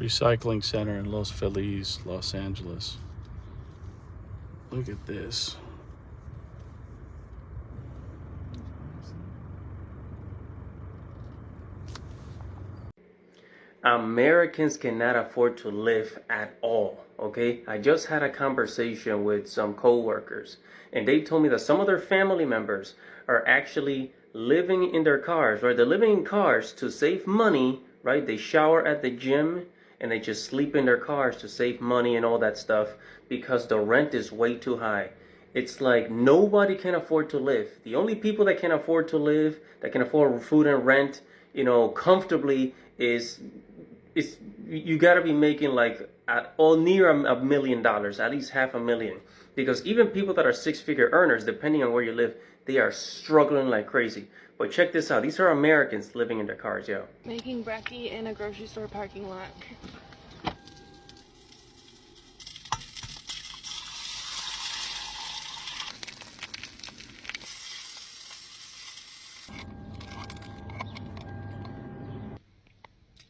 recycling center in Los Feliz, Los Angeles. Look at this. Americans cannot afford to live at all, okay? I just had a conversation with some coworkers, and they told me that some of their family members are actually living in their cars, right? They're living in cars to save money, right? They shower at the gym and they just sleep in their cars to save money and all that stuff because the rent is way too high. It's like nobody can afford to live. The only people that can afford to live, that can afford food and rent, comfortably is you got to be making like near $1 million, at least $500,000, because even people that are six-figure earners, depending on where you live, they are struggling like crazy. But check this out, these are Americans living in their cars, yo. Making brekkie in a grocery store parking lot.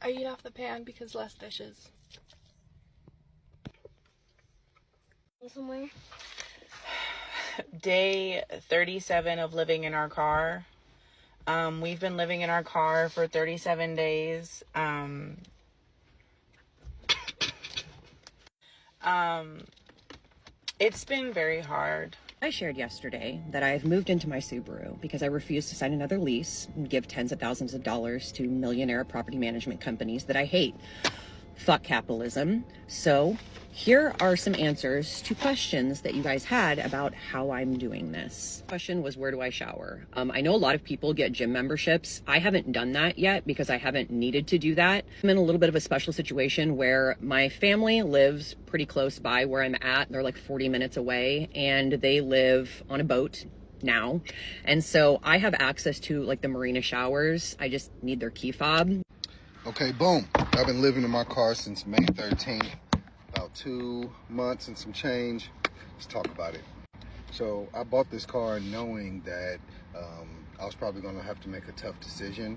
I eat off the pan because less dishes. Somewhere. Day 37 of living in our car. We've been living in our car for 37 days. It's been very hard. I shared yesterday that I've moved into my Subaru because I refuse to sign another lease and give tens of thousands of dollars to millionaire property management companies that I hate. Fuck capitalism. So here are some answers to questions that you guys had about how I'm doing this. Question was, where do I shower? I know a lot of people get gym memberships. I haven't done that yet because I haven't needed to do that. I'm in a little bit of a special situation where my family lives pretty close by where I'm at. They're like 40 minutes away and they live on a boat now. And so I have access to like the marina showers. I just need their key fob. Okay, boom. I've been living in my car since May 13th, about 2 months and some change. Let's talk about it. So I bought this car knowing that I was probably gonna have to make a tough decision.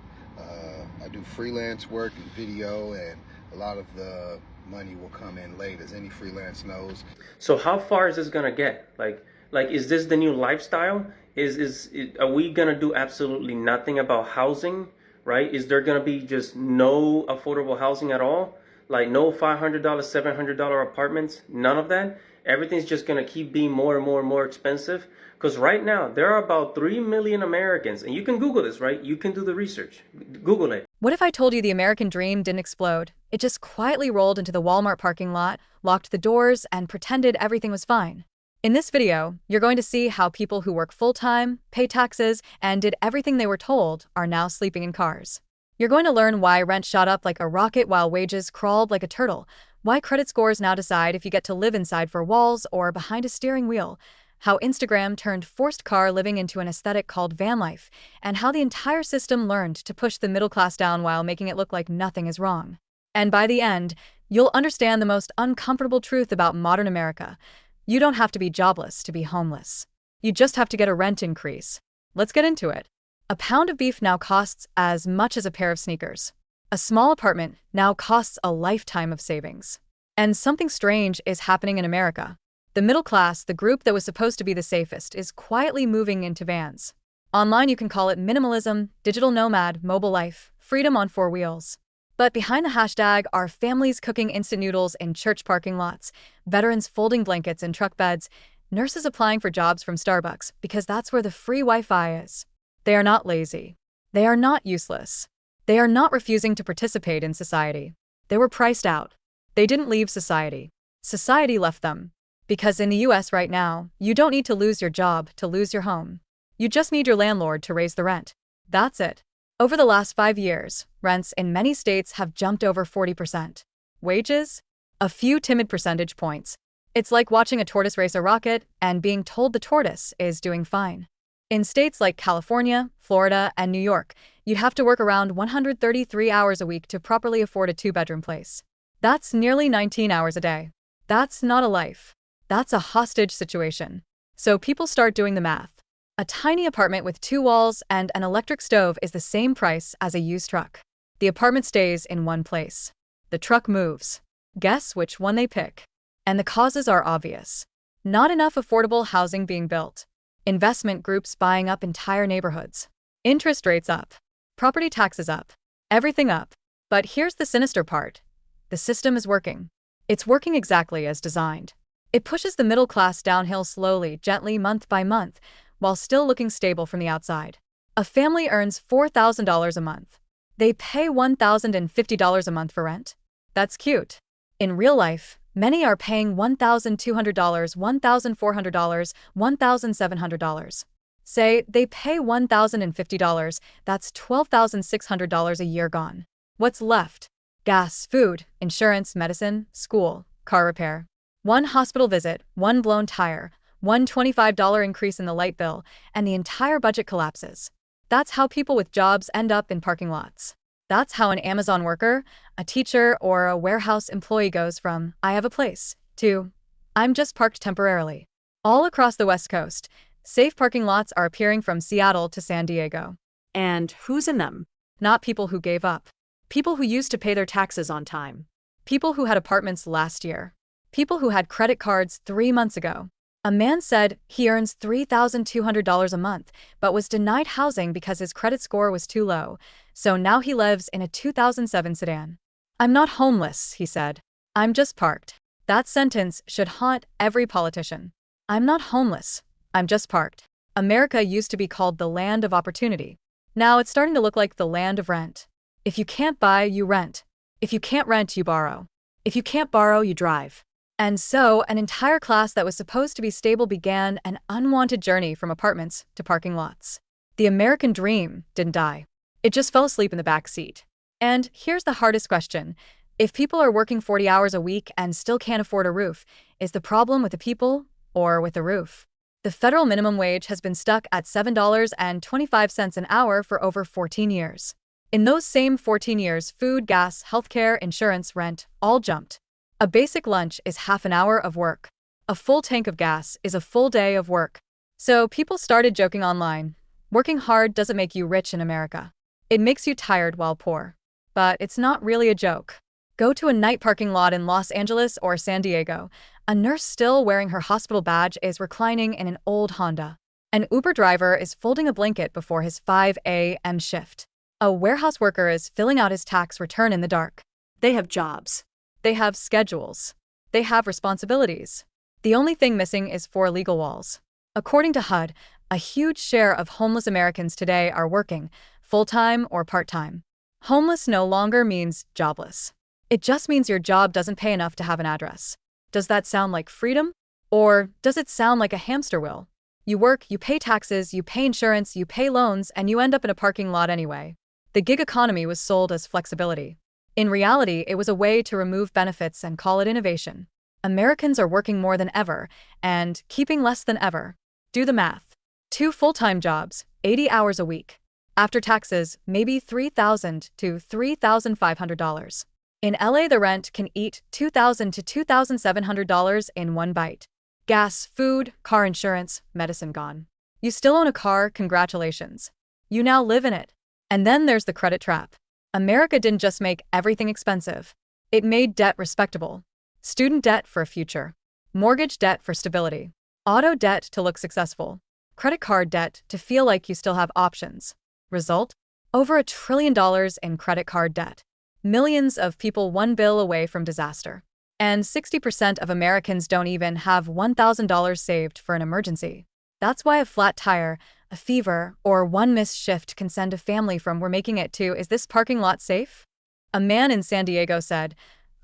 I do freelance work and video, and a lot of the money will come in late, as any freelance knows. So how far is this gonna get? Like is this the new lifestyle? Are we gonna do absolutely nothing about housing? Right? Is there going to be just no affordable housing at all? Like no $500, $700 apartments? None of that? Everything's just going to keep being more and more and more expensive? Because right now, there are about 3 million Americans, and you can Google this, right? You can do the research. Google it. What if I told you the American dream didn't explode? It just quietly rolled into the Walmart parking lot, locked the doors, and pretended everything was fine. In this video, you're going to see how people who work full-time, pay taxes, and did everything they were told are now sleeping in cars. You're going to learn why rent shot up like a rocket while wages crawled like a turtle, why credit scores now decide if you get to live inside four walls or behind a steering wheel, how Instagram turned forced car living into an aesthetic called van life, and how the entire system learned to push the middle class down while making it look like nothing is wrong. And by the end, you'll understand the most uncomfortable truth about modern America. You don't have to be jobless to be homeless. You just have to get a rent increase. Let's get into it. A pound of beef now costs as much as a pair of sneakers. A small apartment now costs a lifetime of savings. And something strange is happening in America. The middle class, the group that was supposed to be the safest, is quietly moving into vans. Online you can call it minimalism, digital nomad, mobile life, freedom on four wheels. But behind the hashtag are families cooking instant noodles in church parking lots, veterans folding blankets in truck beds, nurses applying for jobs from Starbucks because that's where the free Wi-Fi is. They are not lazy. They are not useless. They are not refusing to participate in society. They were priced out. They didn't leave society. Society left them. Because in the US right now, you don't need to lose your job to lose your home. You just need your landlord to raise the rent. That's it. Over the last 5 years, rents in many states have jumped over 40%. Wages? A few timid percentage points. It's like watching a tortoise race a rocket and being told the tortoise is doing fine. In states like California, Florida, and New York, you'd have to work around 133 hours a week to properly afford a two-bedroom place. That's nearly 19 hours a day. That's not a life. That's a hostage situation. So people start doing the math. A tiny apartment with 2 walls and an electric stove is the same price as a used truck. The apartment stays in one place. the truck moves. Guess which one they pick? And the causes are obvious. Not enough affordable housing being built. Investment groups buying up entire neighborhoods. Interest rates up. Property taxes up. Everything up. But here's the sinister part. The system is working. It's working exactly as designed. It pushes the middle class downhill slowly, gently, month by month, while still looking stable from the outside. A family earns $4,000 a month. They pay $1,050 a month for rent. That's cute. In real life, many are paying $1,200, $1,400, $1,700. Say they pay $1,050, that's $12,600 a year gone. What's left? Gas, food, insurance, medicine, school, car repair. One hospital visit, one blown tire, one $25 increase in the light bill, and the entire budget collapses. That's how people with jobs end up in parking lots. That's how an Amazon worker, a teacher, or a warehouse employee goes from, "I have a place," to, "I'm just parked temporarily." All across the West Coast, safe parking lots are appearing from Seattle to San Diego. And who's in them? Not people who gave up. People who used to pay their taxes on time. People who had apartments last year. People who had credit cards 3 months ago. A man said he earns $3,200 a month, but was denied housing because his credit score was too low, so now he lives in a 2007 sedan. "I'm not homeless," he said. "I'm just parked." That sentence should haunt every politician. I'm not homeless. I'm just parked. America used to be called the land of opportunity. Now it's starting to look like the land of rent. If you can't buy, you rent. If you can't rent, you borrow. If you can't borrow, you drive. And so, an entire class that was supposed to be stable began an unwanted journey from apartments to parking lots. The American dream didn't die. It just fell asleep in the back seat. And here's the hardest question. If people are working 40 hours a week and still can't afford a roof, is the problem with the people or with the roof? The federal minimum wage has been stuck at $7.25 an hour for over 14 years. In those same 14 years, food, gas, healthcare, insurance, rent, all jumped. A basic lunch is half an hour of work. A full tank of gas is a full day of work. So people started joking online. Working hard doesn't make you rich in America. It makes you tired while poor. But it's not really a joke. Go to a night parking lot in Los Angeles or San Diego. A nurse still wearing her hospital badge is reclining in an old Honda. An Uber driver is folding a blanket before his 5 a.m. shift. A warehouse worker is filling out his tax return in the dark. They have jobs. They have schedules. They have responsibilities. The only thing missing is 4 legal walls. According to HUD, a huge share of homeless Americans today are working, full-time or part-time. Homeless no longer means jobless. It just means your job doesn't pay enough to have an address. Does that sound like freedom? Or does it sound like a hamster wheel? You work, you pay taxes, you pay insurance, you pay loans, and you end up in a parking lot anyway. The gig economy was sold as flexibility. In reality, it was a way to remove benefits and call it innovation. Americans are working more than ever and keeping less than ever. Do the math. 2 full-time jobs, 80 hours a week. After taxes, maybe $3,000 to $3,500. In LA, the rent can eat $2,000 to $2,700 in one bite. Gas, food, car insurance, medicine gone. You still own a car, congratulations. You now live in it. And then there's the credit trap. America didn't just make everything expensive. It made debt respectable. Student debt for a future. Mortgage debt for stability. Auto debt to look successful. Credit card debt to feel like you still have options. Result? Over $1 trillion in credit card debt. Millions of people one bill away from disaster. And 60% of Americans don't even have $1,000 saved for an emergency. That's why a flat tire, a fever, or one missed shift can send a family from "we're making it" to "is this parking lot safe?" A man in San Diego said,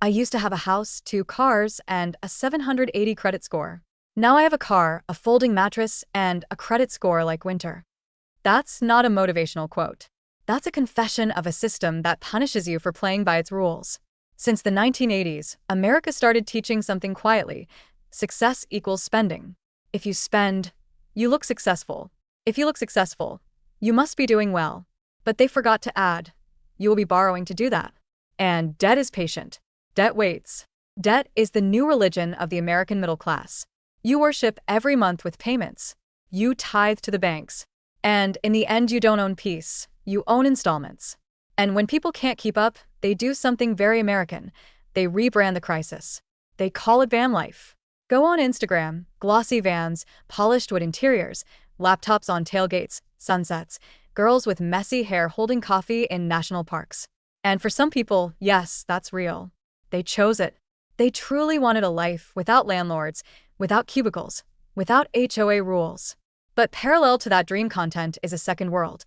"I used to have a house, 2 cars, and a 780 credit score. Now I have a car, a folding mattress, and a credit score like winter." That's not a motivational quote. That's a confession of a system that punishes you for playing by its rules. Since the 1980s, America started teaching something quietly. Success equals spending. If you spend, you look successful. If you look successful, you must be doing well. But they forgot to add, you will be borrowing to do that. And debt is patient. Debt waits. Debt is the new religion of the American middle class. You worship every month with payments. You tithe to the banks. And in the end, you don't own peace. You own installments. And when people can't keep up, they do something very American. They rebrand the crisis. They call it van life. Go on Instagram, glossy vans, polished wood interiors, laptops on tailgates, sunsets, girls with messy hair holding coffee in national parks. And for some people, yes, that's real. They chose it. They truly wanted a life without landlords, without cubicles, without HOA rules. But parallel to that dream content is a second world.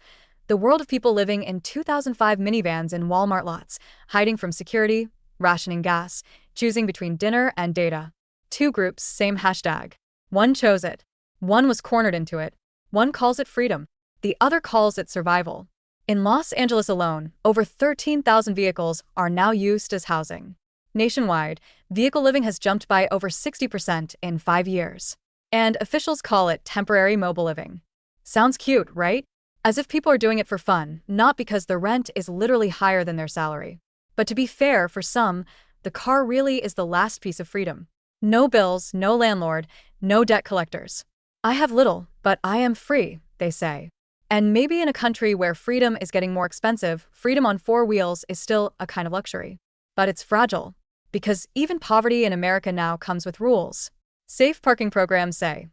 The world of people living in 2005 minivans in Walmart lots, hiding from security, rationing gas, choosing between dinner and data. Two groups, same hashtag. One chose it. One was cornered into it. One calls it freedom. The other calls it survival. In Los Angeles alone, over 13,000 vehicles are now used as housing. Nationwide, vehicle living has jumped by over 60% in 5 years. And officials call it temporary mobile living. Sounds cute, right? As if people are doing it for fun, not because the rent is literally higher than their salary. But to be fair, for some, the car really is the last piece of freedom. No bills, no landlord, no debt collectors. I have little, but I am free, they say. And maybe in a country where freedom is getting more expensive, freedom on 4 wheels is still a kind of luxury. But it's fragile. Because even poverty in America now comes with rules. Safe parking programs say,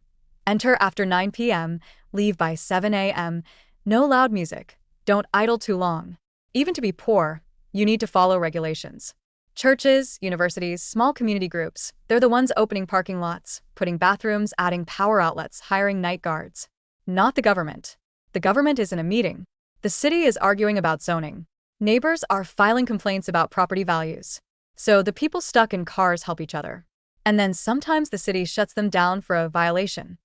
enter after 9 p.m., leave by 7 a.m., no loud music, don't idle too long. Even to be poor, you need to follow regulations. Churches, universities, small community groups, they're the ones opening parking lots, putting bathrooms, adding power outlets, hiring night guards. Not the government. The government is in a meeting. The city is arguing about zoning. Neighbors are filing complaints about property values. So the people stuck in cars help each other. And then sometimes the city shuts them down for a violation.